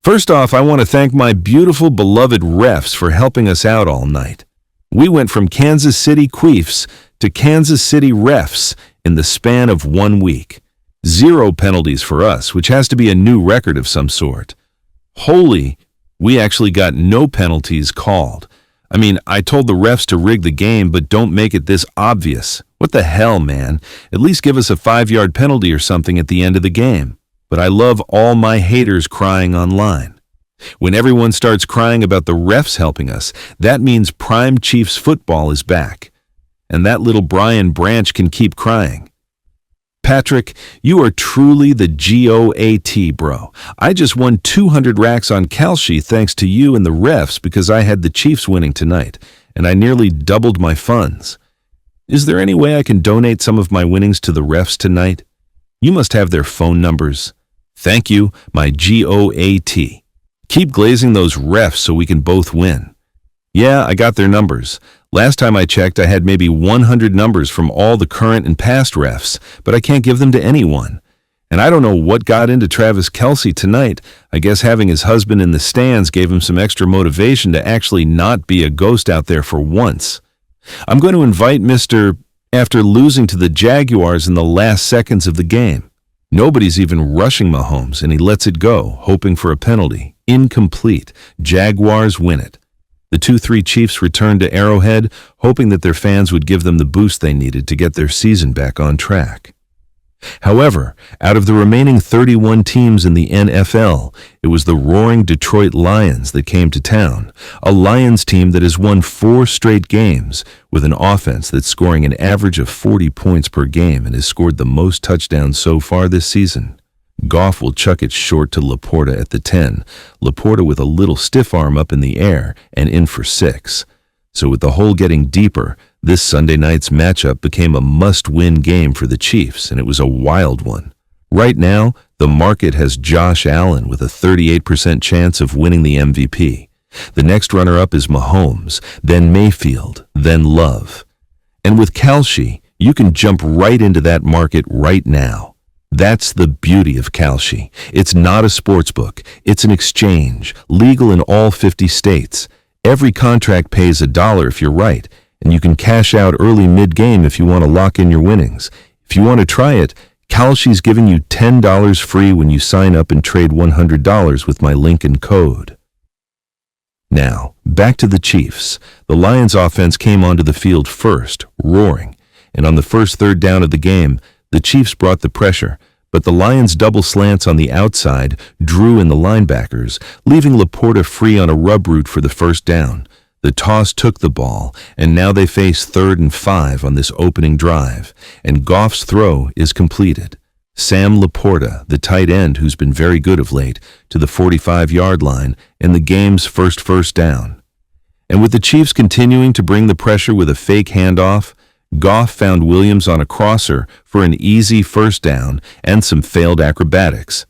First off, I want to thank my beautiful, beloved refs for helping us out all night. We went from Kansas City CHIEFS to Kansas City refs in the span of 1 week. 0 penalties for us, which has to be a new record of some sort. Holy, we actually got no penalties called. I mean, I told the refs to rig the game, but don't make it this obvious. What the hell, man? At least give us a 5-yard penalty or something at the end of the game. But I love all my haters crying online. When everyone starts crying about the refs helping us, that means prime Chiefs football is back. And that little Brian Branch can keep crying. Patrick, you are truly the GOAT, bro. I just won 200 racks on Kelce thanks to you and the refs because I had the Chiefs winning tonight, and I nearly doubled my funds. Is there any way I can donate some of my winnings to the refs tonight? You must have their phone numbers. Thank you, my GOAT. Keep glazing those refs so we can both win. Yeah, I got their numbers. Last time I checked, I had maybe 100 numbers from all the current and past refs, but I can't give them to anyone. And I don't know what got into Travis Kelce tonight. I guess having his husband in the stands gave him some extra motivation to actually not be a ghost out there for once. I'm going to invite Mr. after losing to the Jaguars in the last seconds of the game. Nobody's even rushing Mahomes, and he lets it go, hoping for a penalty. Incomplete. Jaguars win it. The 2-3 Chiefs returned to Arrowhead, hoping that their fans would give them the boost they needed to get their season back on track. However, out of the remaining 31 teams in the NFL, it was the roaring Detroit Lions that came to town, a Lions team that has won 4 straight games with an offense that's scoring an average of 40 points per game and has scored the most touchdowns so far this season. Goff will chuck it short to Laporta at the 10, Laporta with a little stiff arm up in the air and in for 6. So with the hole getting deeper, this Sunday night's matchup became a must-win game for the Chiefs, and it was a wild one. Right now, the market has Josh Allen with a 38% chance of winning the MVP. The next runner-up is Mahomes, then Mayfield, then Love. And with Kelce, you can jump right into that market right now. That's the beauty of Kelce. It's not a sportsbook. It's an exchange, legal in all 50 states. Every contract pays $1 if you're right, and you can cash out early mid-game if you want to lock in your winnings. If you want to try it, Kelce's giving you $10 free when you sign up and trade $100 with my link and code. Now, back to the Chiefs. The Lions offense came onto the field first, roaring, and on the first 3rd down of the game, the Chiefs brought the pressure, but the Lions' double slants on the outside drew in the linebackers, leaving Laporta free on a rub route for the 1st down. The toss took the ball, and now they face 3rd and 5 on this opening drive, and Goff's throw is completed. Sam Laporta, the tight end who's been very good of late, to the 45-yard line and the game's first down. And with the Chiefs continuing to bring the pressure with a fake handoff, Goff found Williams on a crosser for an easy 1st down and some failed acrobatics.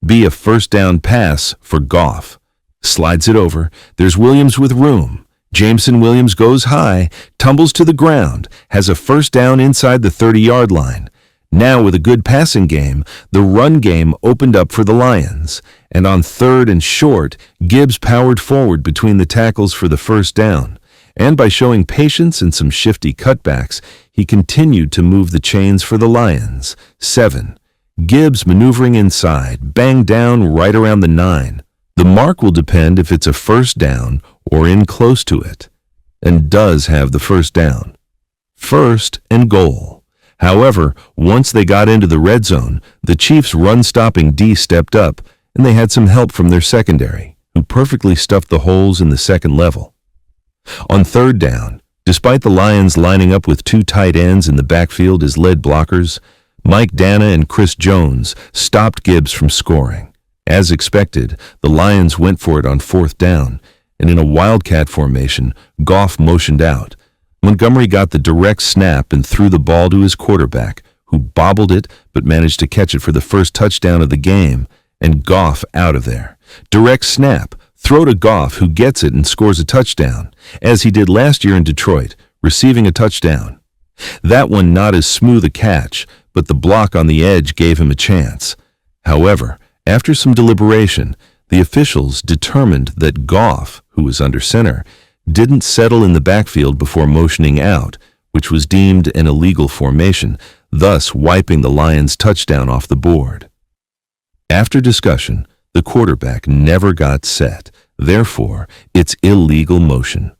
Be a 1st down pass for Goff. Slides it over. There's Williams with room. Jameson Williams goes high, tumbles to the ground, has a 1st down inside the 30-yard line. Now with a good passing game, the run game opened up for the Lions. And on 3rd and short, Gibbs powered forward between the tackles for the 1st down. And by showing patience and some shifty cutbacks, he continued to move the chains for the Lions. 7. Gibbs maneuvering inside, banged down right around the 9. The mark will depend if it's a 1st down or in close to it, and does have the 1st down. 1st and goal. However, once they got into the red zone, the Chiefs' run-stopping D stepped up, and they had some help from their secondary, who perfectly stuffed the holes in the second level. On 3rd down, despite the Lions lining up with 2 tight ends in the backfield as lead blockers, Mike Danna and Chris Jones stopped Gibbs from scoring. As expected, the Lions went for it on 4th down, and in a wildcat formation, Goff motioned out. Montgomery got the direct snap and threw the ball to his quarterback, who bobbled it but managed to catch it for the 1st touchdown of the game, and Goff out of there. Direct snap. Throw to Goff, who gets it and scores a touchdown, as he did last year in Detroit, receiving a touchdown. That one not as smooth a catch, but the block on the edge gave him a chance. However, after some deliberation, The officials determined that Goff, who was under center, didn't settle in the backfield before motioning out, which was deemed an illegal formation, thus wiping the Lions' touchdown off the board. After discussion, the quarterback never got set. Therefore, it's illegal motion.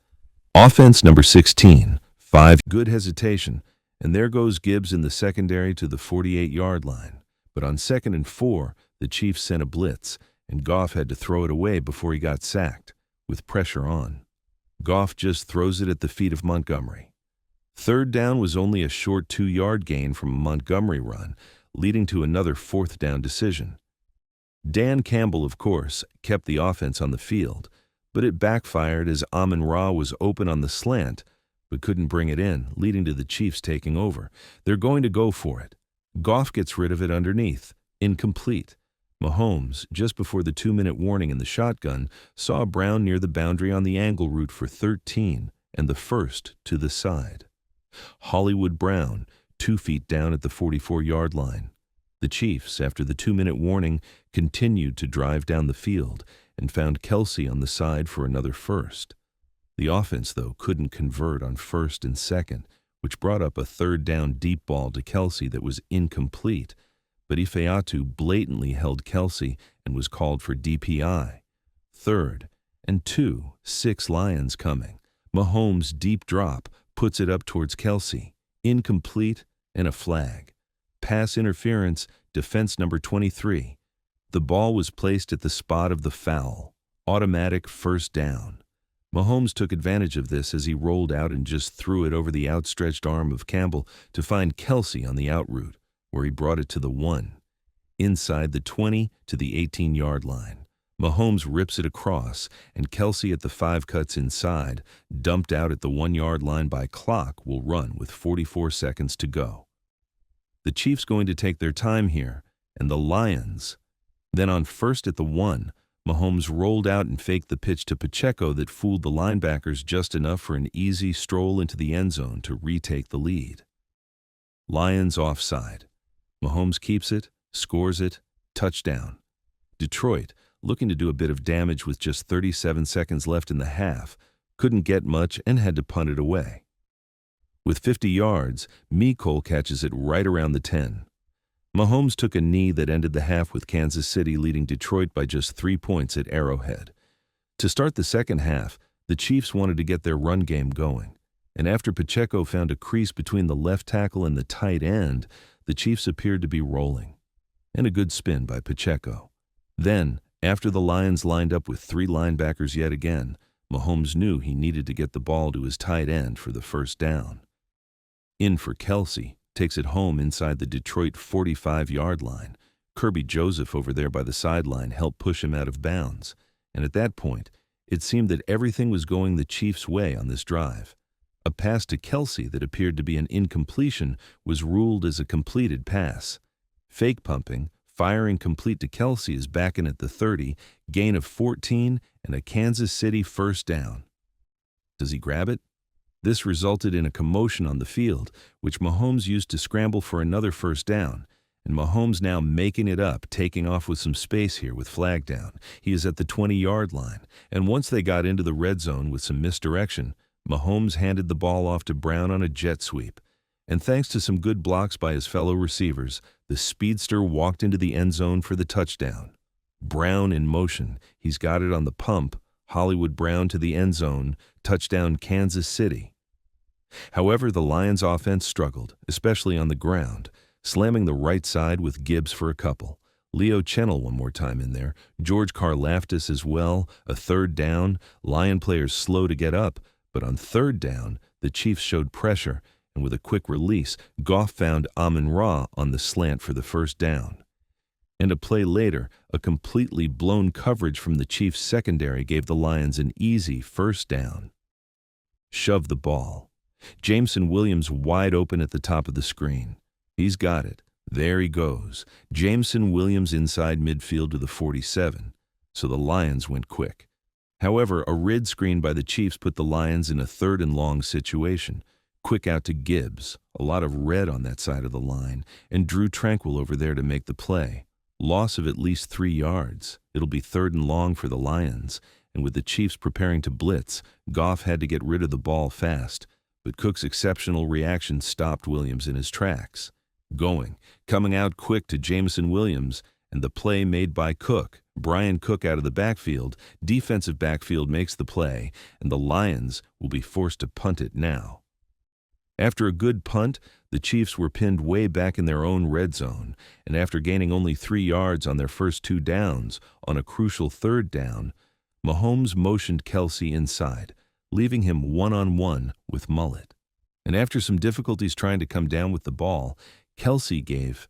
Offense number 16, 5. Good hesitation, and there goes Gibbs in the secondary to the 48-yard line. But on 2nd and 4, the Chiefs sent a blitz, and Goff had to throw it away before he got sacked, with pressure on. Goff just throws it at the feet of Montgomery. 3rd down was only a short 2-yard gain from a Montgomery run, leading to another 4th down decision. Dan Campbell, of course, kept the offense on the field, but it backfired as Amon-Ra was open on the slant, but couldn't bring it in, leading to the Chiefs taking over. They're going to go for it. Goff gets rid of it underneath. Incomplete. Mahomes, just before the 2-minute warning in the shotgun, saw Brown near the boundary on the angle route for 13 and the first to the side. Hollywood Brown, 2 feet down at the 44-yard line. The Chiefs, after the 2-minute warning, continued to drive down the field and found Kelce on the side for another first. The offense, though, couldn't convert on 1st and 2nd, which brought up a 3rd down deep ball to Kelce that was incomplete, but Ifeatu blatantly held Kelce and was called for DPI. 3rd and 2, 6 Lions coming. Mahomes' deep drop puts it up towards Kelce. Incomplete and a flag. Pass interference, defense number 23. The ball was placed at the spot of the foul. Automatic 1st down. Mahomes took advantage of this as he rolled out and just threw it over the outstretched arm of Campbell to find Kelce on the out route, where he brought it to the 1. Inside the 20 to the 18-yard line. Mahomes rips it across, and Kelce at the 5 cuts inside, dumped out at the 1-yard line by clock, will run with 44 seconds to go. The Chiefs going to take their time here, and the Lions. Then on 1st at the 1, Mahomes rolled out and faked the pitch to Pacheco that fooled the linebackers just enough for an easy stroll into the end zone to retake the lead. Lions offside. Mahomes keeps it, scores it, touchdown. Detroit, looking to do a bit of damage with just 37 seconds left in the half, couldn't get much and had to punt it away. With 50 yards, Mecole catches it right around the 10. Mahomes took a knee that ended the half with Kansas City leading Detroit by just 3 points at Arrowhead. To start the second half, the Chiefs wanted to get their run game going, and after Pacheco found a crease between the left tackle and the tight end, the Chiefs appeared to be rolling. And a good spin by Pacheco. Then, after the Lions lined up with 3 linebackers yet again, Mahomes knew he needed to get the ball to his tight end for the 1st down. In for Kelce, takes it home inside the Detroit 45-yard line. Kirby Joseph over there by the sideline helped push him out of bounds, and at that point, it seemed that everything was going the Chiefs' way on this drive. A pass to Kelce that appeared to be an incompletion was ruled as a completed pass. Fake pumping, firing complete to Kelce is back in at the 30, gain of 14, and a Kansas City 1st down. Does he grab it? This resulted in a commotion on the field, which Mahomes used to scramble for another 1st down, and Mahomes now making it up, taking off with some space here with flag down. He is at the 20-yard line, and once they got into the red zone with some misdirection, Mahomes handed the ball off to Brown on a jet sweep, and thanks to some good blocks by his fellow receivers, the speedster walked into the end zone for the touchdown. Brown in motion, he's got it on the pump, Hollywood Brown to the end zone, touchdown Kansas City. However, the Lions' offense struggled, especially on the ground, slamming the right side with Gibbs for a couple. Leo Chenal one more time in there, George Karlaftis as well, a 3rd down, Lion players slow to get up, but on 3rd down, the Chiefs showed pressure, and with a quick release, Goff found Amon-Ra on the slant for the 1st down. And a play later, a completely blown coverage from the Chiefs' secondary gave the Lions an easy 1st down. Shove the ball. Jameson Williams wide open at the top of the screen. He's got it. There he goes. Jameson Williams inside midfield to the 47. So the Lions went quick. However, a rid screen by the Chiefs put the Lions in a 3rd and long situation. Quick out to Gibbs, a lot of red on that side of the line, and Drew Tranquil over there to make the play. Loss of at least 3 yards. It'll be 3rd and long for the Lions, and with the Chiefs preparing to blitz, Goff had to get rid of the ball fast, but Cook's exceptional reaction stopped Williams in his tracks. Coming out quick to Jameson Williams, and the play made by Cook. Brian Cook out of the backfield, defensive backfield makes the play, and the Lions will be forced to punt it now. After a good punt, the Chiefs were pinned way back in their own red zone, and after gaining only 3 yards on their first 2 downs, on a crucial 3rd down, Mahomes motioned Kelce inside, leaving him one-on-one with Mullet. And after some difficulties trying to come down with the ball, Kelce gave